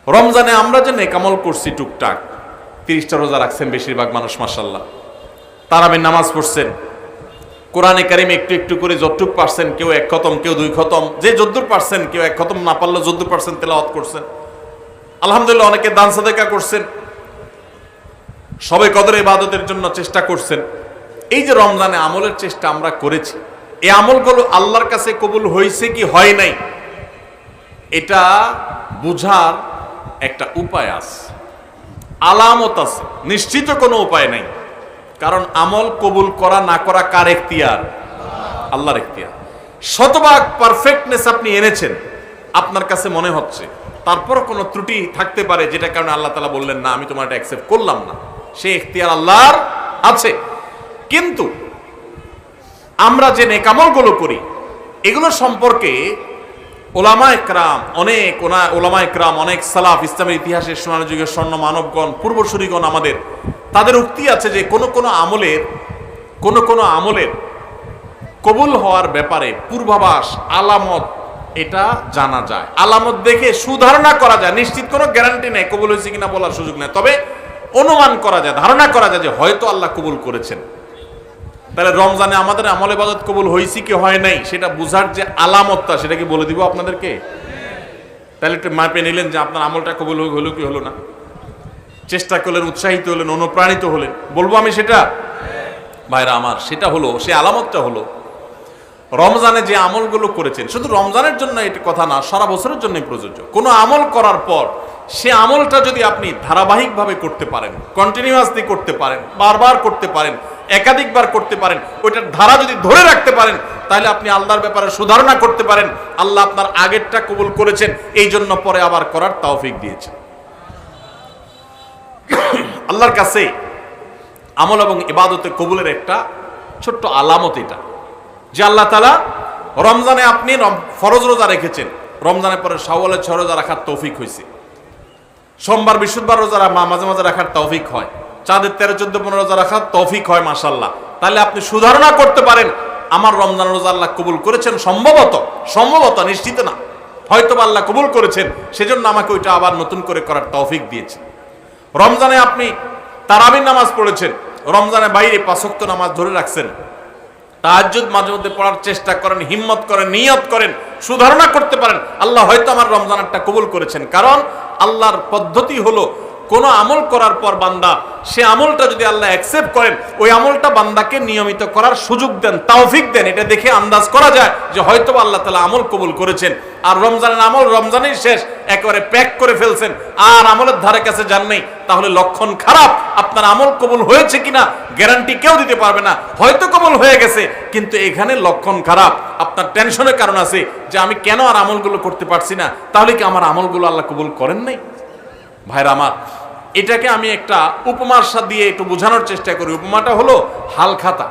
রমজানে আমরা যে নেকামল করছি টুকটাক, 30টা রোজা রাখছেন বেশিরভাগ মানুষ মাশাআল্লাহ, তারাবির নামাজ পড়ছেন, কোরআনে কারিম একটু একটু করে যতটুক পারছেন, কেউ 1 খতম, কেউ 2 খতম, যে যদ্দুর পারছেন, কেউ 1 খতম না পারলে যদ্দুর পারছেন তেলাওয়াত করছেন, আলহামদুলিল্লাহ। অনেকে দান সাদেকা করছেন, সবে কদর ইবাদতের জন্য চেষ্টা করছেন। এই যে রমজানে আমলের চেষ্টা আমরা করেছি, এই আমলগুলো আল্লাহর কাছে কবুল হয়েছে কি হয় নাই, এটা বুঝার একটা উপায় আছে, আলামত আছে, নিশ্চিত কোনো উপায় নাই। কারণ আমল কবুল করা না করা কার এখতিয়ার? আল্লাহর এখতিয়ার। শতভাগ পারফেক্টনেস আপনি এনেছেন, আপনার কাছে মনে হচ্ছে, তারপর কোনো ত্রুটি থাকতে পারে, যেটা কারণে আল্লাহ তাআলা বললেন না, আমি তোমার এটা অ্যাকসেপ্ট করলাম না। সেই এখতিয়ার আল্লাহর আছে। কিন্তু আমরা যে নেক আমলগুলো করি, এগুলো সম্পর্কে ওলামায়ে কেরাম অনেক সালাফ, ইসলামের ইতিহাসের সোনালী যুগের স্বর্ণ মানবগণ, পূর্বসূরীগণ আমাদের, তাদের উক্তি আছে যে কোন কোন আমলের কবুল হওয়ার ব্যাপারে পূর্বাভাস, আলামত, এটা জানা যায়। আলামত দেখে সুধারণা করা যায়, নিশ্চিত কোনো গ্যারান্টি নেই কবুল হয়েছে কিনা বলার সুযোগ নেই, তবে অনুমান করা যায়, ধারণা করা যায় যে হয়তো আল্লাহ কবুল করেছেন। তাহলে রমজানে আমাদের আমল ইবাদত কবুল হয়েছে কি হয় নাই, সেটা বুঝার যে আলামতটা, সেটা কি বলে দিব আপনাদেরকে? তাহলে একটু মাপে নিলেন যে আপনার আমলটা কবুল হলো কি হলো না, চেষ্টা করলেন, উৎসাহিত হলেন, অনুপ্রাণিত হলেন। বলবো আমি সেটা? ভাইরা আমার, সেটা হলো, সে আলামতটা হলো রমজানে যে আমলগুলো করেছেন, শুধু রমজানের জন্য এটা কথা না, সারা বছরের জন্যই প্রযোজ্য। কোনো আমল করার পর সে আমলটা যদি আপনি ধারাবাহিকভাবে করতে পারেন, কন্টিনিউয়াসলি করতে পারেন, বারবার করতে পারেন, একাধিকবার করতে পারেন, ওইটার ধারা যদি ধরে রাখতে পারেন, তাহলে আপনি আল্লাহর ব্যাপারে সুধারণা করতে পারেন, আল্লাহ আপনার আগেরটা কবুল করেছেন, এই জন্য পরে আবার করার তৌফিক দিয়েছেন। আল্লাহর কাছে আমল এবং ইবাদতে কবুলের একটা ছোট্ট আলামত এটা, যে আল্লাহ তাআলা রমজানে আপনি ফরজ রোজা রেখেছেন, রমজানের পরে শাওয়ালের 6 রোজা রাখার তৌফিক হয়েছে, সোমবার বৃহস্পতিবার রোজা মাঝে মাঝে রাখার তৌফিক হয়, চাঁদের 13, 14, 15 রোজা রাখার তৌফিক হয় মাশাআল্লাহ। তাহলে আপনি সুধারণা করতে পারেন, আমার রমজান রোজা আল্লাহ কবুল করেছেন, সম্ভবত, নিশ্চিত না, হয়তো আল্লাহ কবুল করেছেন, সেজন্য আমাকে ওইটা আবার নতুন করে করার তৌফিক দিয়েছেন। রমজানে আপনি তারাবির নামাজ পড়েছেন, রমজানের বাইরে 5 ওয়াক্ত নামাজ ধরে রাখছেন, তাহাজ্জুদ মাঝে মধ্যে পড়ার চেষ্টা করেন, হিম্মত করেন, নিয়ত করেন, সুধারণা করতে পারেন, আল্লাহ হয়তো আমার রমজানেরটা কবুল করেছেন। কারণ আল্লাহর পদ্ধতি হলো, কোন আমল করার পর বান্দা সে আমলটা যদি আল্লাহ অ্যাকসেপ্ট করেন, ওই আমলটা বান্দাকে নিয়মিত করার সুযোগ দেন, তৌফিক দেন। এটা দেখে আন্দাজ করা যায় যে হয়তো আল্লাহ তাআলা আমল কবুল করেছেন। আর রমজানের আমল রমজানেই শেষ, একেবারে প্যাক করে ফেলছেন, আর আমলের ধারে কাছে যান নেই, তাহলে লক্ষণ খারাপ। আপনার আমল কবুল হয়েছে কিনা গ্যারান্টি কেউ দিতে পারবে না, হয়তো কবুল হয়ে গেছে, কিন্তু এখানে লক্ষণ খারাপ। আপনার টেনশনের কারণ আছে যে আমি কেন আর আমলগুলো করতে পারছি না, তাহলে কি আমার আমলগুলো আল্লাহ কবুল করেন নাই? ভাইরা আমার, এটাকে আমি একটা উপমার সাথে দিয়ে একটু বোঝানোর চেষ্টা করি। উপমাটা হলো হালখাতা।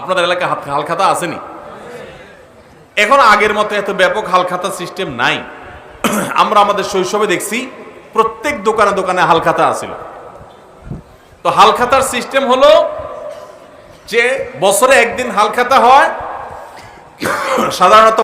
আপনাদের এলাকায় হালখাতা আসেনি? এখন আগের মতো এত ব্যাপক হালখাতা সিস্টেম নাই। আমরা আমাদের শৈশবে দেখছি প্রত্যেক দোকানে দোকানে হালখাতা আছিল। তো হালখাতার সিস্টেম হলো যে বছরে একদিন হালখাতা হয়, সাধারণত